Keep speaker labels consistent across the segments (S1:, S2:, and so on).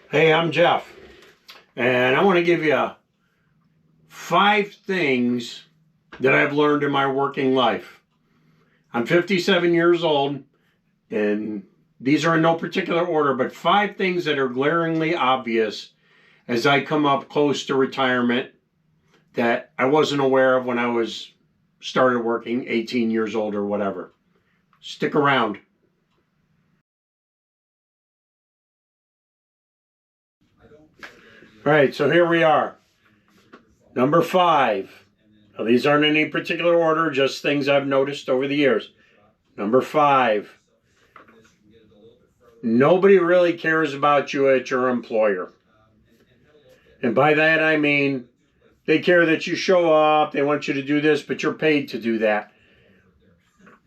S1: Hey, I'm Jeff, and I want to give you 5 things that I've learned in my working life. I'm 57 years old, and these are in no particular order, but 5 things that are glaringly obvious as I come up close to retirement that I wasn't aware of when I was started working 18 years old or whatever. Stick around. All right, so here we are. Number 5. Now, these aren't in any particular order, just things I've noticed over the years. Number 5. Nobody really cares about you at your employer. And by that I mean they care that you show up, they want you to do this, but you're paid to do that.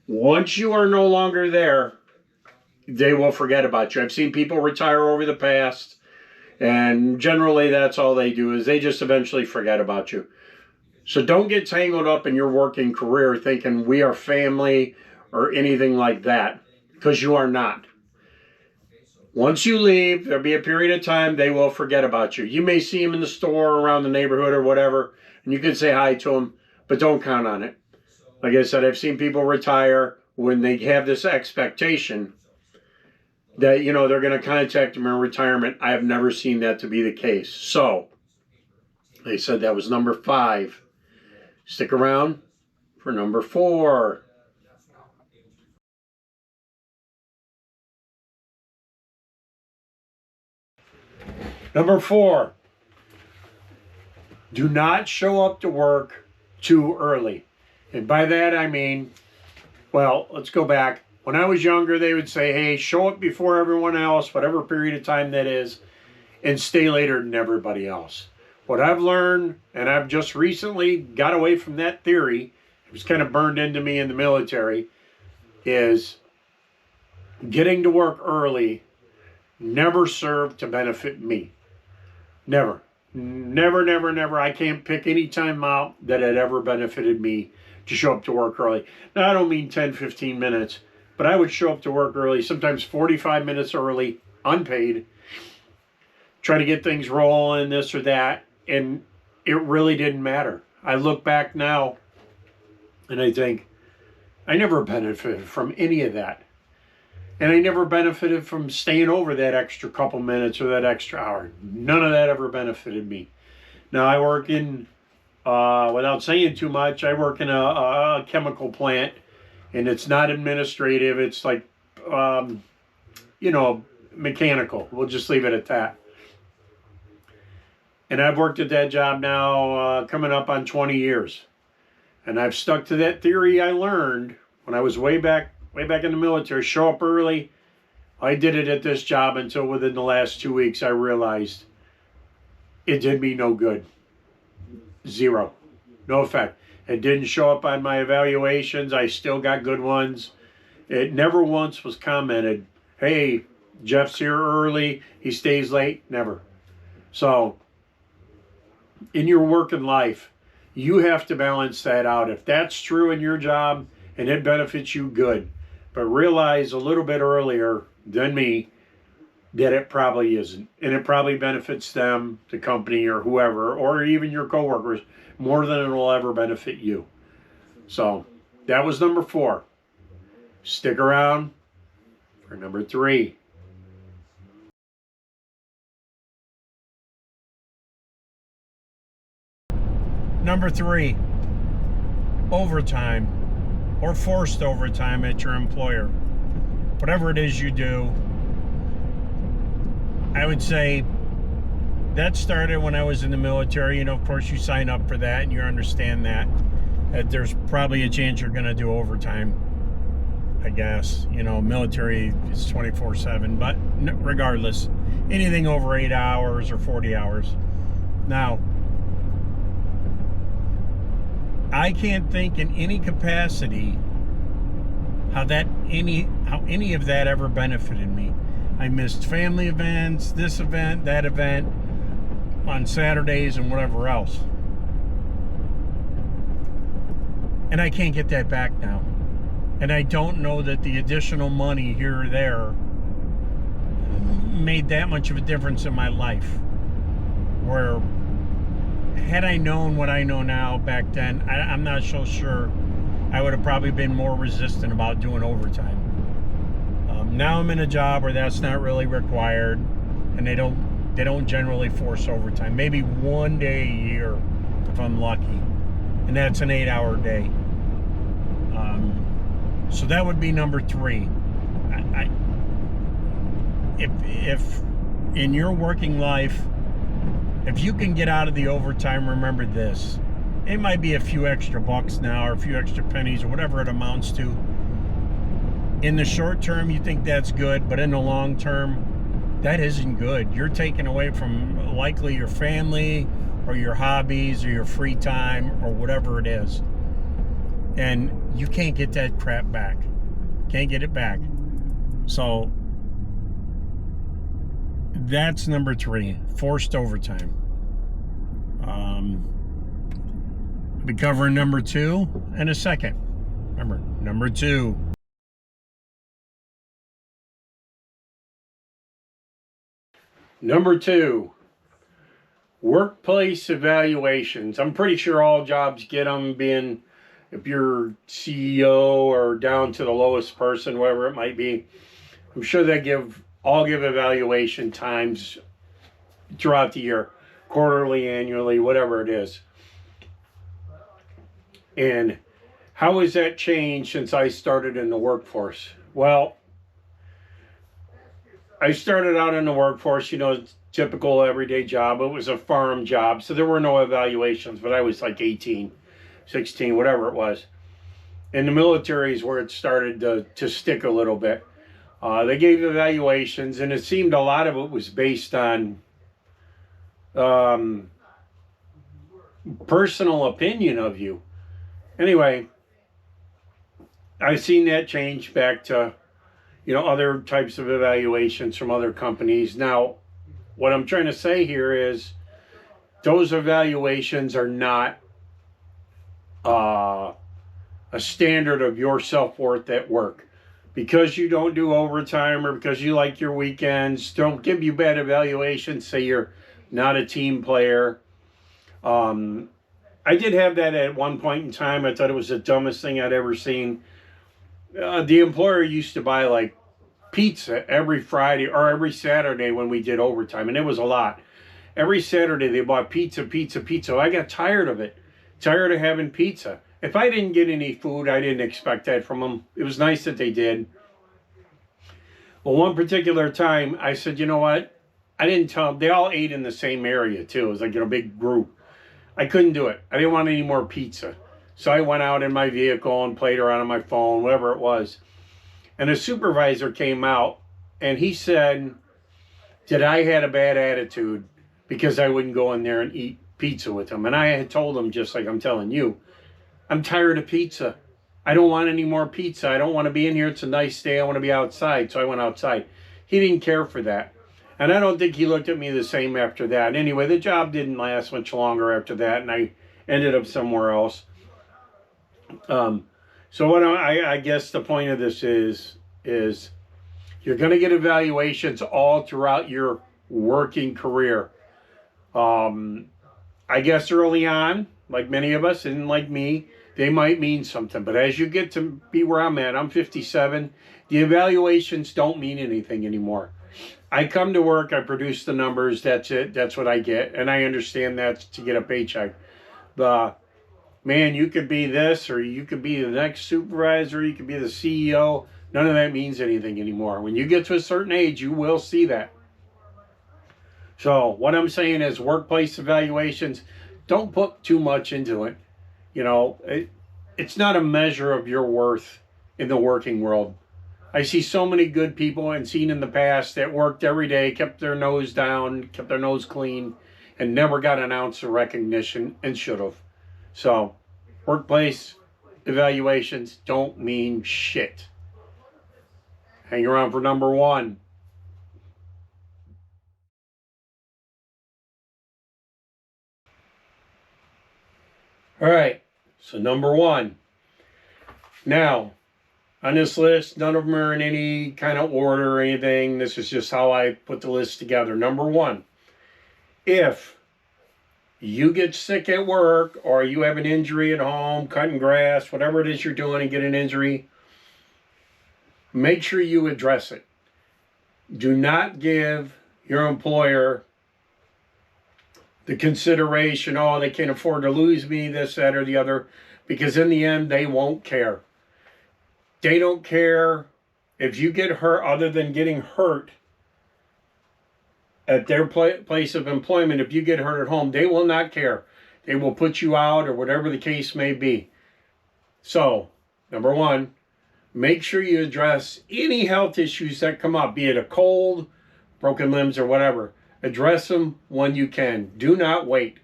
S1: Once you are no longer there, they will forget about you. I've seen people retire over the past, and generally that's all they do is they just eventually forget about you. So don't get tangled up in your working career thinking we are family or anything like that, because you are not. Once you leave, there'll be a period of time they will forget about you. You may see them in the store, around the neighborhood or whatever, and you can say hi to them, but don't count on it. Like I said, I've seen people retire when they have this expectation that, they're going to contact them in retirement. I have never seen that to be the case. So, they said that was number 5. Stick around for number 4. Number 4, do not show up to work too early. And by that I mean, well, let's go back. When I was younger, they would say, hey, show up before everyone else, whatever period of time that is, and stay later than everybody else. What I've learned, and I've just recently got away from that theory, it was kind of burned into me in the military, is getting to work early never served to benefit me. Never. Never, never, never. I can't pick any time out that had ever benefited me to show up to work early. Now, I don't mean 10, 15 minutes, but I would show up to work early, sometimes 45 minutes early, unpaid, try to get things rolling, this or that, and it really didn't matter. I look back now, and I think, I never benefited from any of that. And I never benefited from staying over that extra couple minutes or that extra hour. None of that ever benefited me. Now, I work in, without saying too much, I work in a chemical plant, and it's not administrative. It's like, mechanical. We'll just leave it at that. And I've worked at that job now coming up on 20 years. And I've stuck to that theory I learned when I was way back in the military. Show up early. I did it at this job until within the last 2 weeks I realized it did me no good. Zero. No effect. It didn't show up on my evaluations. I still got good ones. It never once was commented, hey, Jeff's here early, he stays late. Never. So, in your working life, you have to balance that out. If that's true in your job and it benefits you, good. But realize a little bit earlier than me that it probably isn't. And it probably benefits them, the company, or whoever, or even your coworkers, more than it will ever benefit you. So that was number 4. Stick around for number 3. Number 3, overtime or forced overtime at your employer. Whatever it is you do, I would say that started when I was in the military. Of course, you sign up for that and you understand that there's probably a chance you're going to do overtime, I guess. Military is 24/7, but regardless, anything over 8 hours or 40 hours. Now, I can't think in any capacity how any of that ever benefited me. I missed family events, this event, that event, on Saturdays and whatever else. And I can't get that back now. And I don't know that the additional money here or there made that much of a difference in my life. Where had I known what I know now back then, I'm not so sure. I would have probably been more resistant about doing overtime. Now I'm in a job where that's not really required, and they don't generally force overtime. Maybe one day a year if I'm lucky, and that's an 8-hour day. So that would be number 3. If in your working life, if you can get out of the overtime, remember this. It might be a few extra bucks now or a few extra pennies or whatever it amounts to. In the short term, you think that's good, but in the long term, that isn't good. You're taking away from likely your family or your hobbies or your free time or whatever it is. And you can't get that crap back. Can't get it back. So that's number 3, forced overtime. I'll be covering number 2 in a second. Remember, number 2. Number 2, workplace evaluations. I'm pretty sure all jobs get them, being if you're CEO or down to the lowest person, whatever it might be. I'm sure they all give evaluation times throughout the year, quarterly, annually, whatever it is. And how has that changed since I started in the workforce? Well, I started out in the workforce, typical everyday job. It was a farm job, so there were no evaluations, but I was like 18, 16, whatever it was. In the military is where it started to stick a little bit. They gave evaluations, and it seemed a lot of it was based on personal opinion of you. Anyway, I've seen that change back to, other types of evaluations from other companies. Now, what I'm trying to say here is those evaluations are not a standard of your self-worth at work. Because you don't do overtime or because you like your weekends, don't give you bad evaluations, say you're not a team player. I did have that at one point in time. I thought it was the dumbest thing I'd ever seen. The employer used to buy like pizza every Friday or every Saturday when we did overtime, and it was a lot. Every Saturday they bought pizza. I got tired of it, tired of having pizza. If I didn't get any food, I didn't expect that from them. It was nice that they did. Well, one particular time, I said, you know what? I didn't tell them. They all ate in the same area, too. It was like in a big group. I couldn't do it. I didn't want any more pizza. So I went out in my vehicle and played around on my phone, whatever it was. And a supervisor came out, and he said that I had a bad attitude because I wouldn't go in there and eat pizza with him. And I had told him, just like I'm telling you, I'm tired of pizza. I don't want any more pizza. I don't want to be in here. It's a nice day. I want to be outside. So I went outside. He didn't care for that. And I don't think he looked at me the same after that. Anyway, the job didn't last much longer after that, and I ended up somewhere else. So what I guess the point of this is you're going to get evaluations all throughout your working career. I guess early on, like many of us and like me, they might mean something. But as you get to be where I'm at, I'm 57, the evaluations don't mean anything anymore. I come to work, I produce the numbers, that's it, that's what I get. And I understand that's to get a paycheck. Man, you could be this, or you could be the next supervisor, you could be the CEO. None of that means anything anymore. When you get to a certain age, you will see that. So what I'm saying is workplace evaluations, don't put too much into it. It's not a measure of your worth in the working world. I see so many good people and seen in the past that worked every day, kept their nose down, kept their nose clean, and never got an ounce of recognition, and should have. So, workplace evaluations don't mean shit. Hang around for number 1. All right, so number 1. Now, On this list, none of them are in any kind of order or anything. This is just how I put the list together. Number one, if you get sick at work or you have an injury at home, cutting grass, whatever it is you're doing and get an injury, make sure you address it. Do not give your employer the consideration, oh, they can't afford to lose me, this, that, or the other, because in the end, they won't care. They don't care if you get hurt, other than getting hurt at their place of employment. If you get hurt at home, they will not care. They will put you out or whatever the case may be. So, number one, make sure you address any health issues that come up, be it a cold, broken limbs, or whatever. Address them when you can. Do not wait.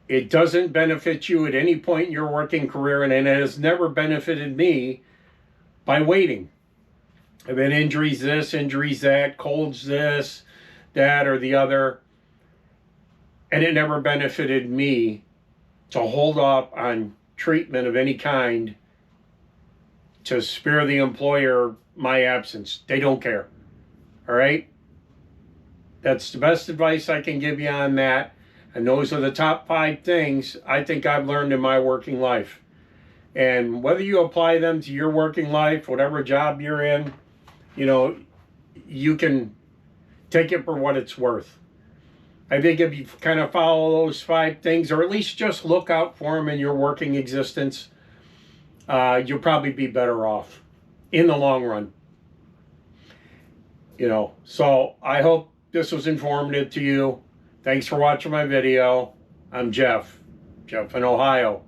S1: It doesn't benefit you at any point in your working career, and it has never benefited me by waiting. I've had injuries this, injuries that, colds this, that, or the other, and it never benefited me to hold off on treatment of any kind to spare the employer my absence. They don't care. All right? That's the best advice I can give you on that. And those are the top 5 things I think I've learned in my working life. And whether you apply them to your working life, whatever job you're in, you know, you can take it for what it's worth. I think if you kind of follow those 5 things, or at least just look out for them in your working existence, you'll probably be better off in the long run. You know, so I hope this was informative to you. Thanks for watching my video. I'm Jeff in Ohio.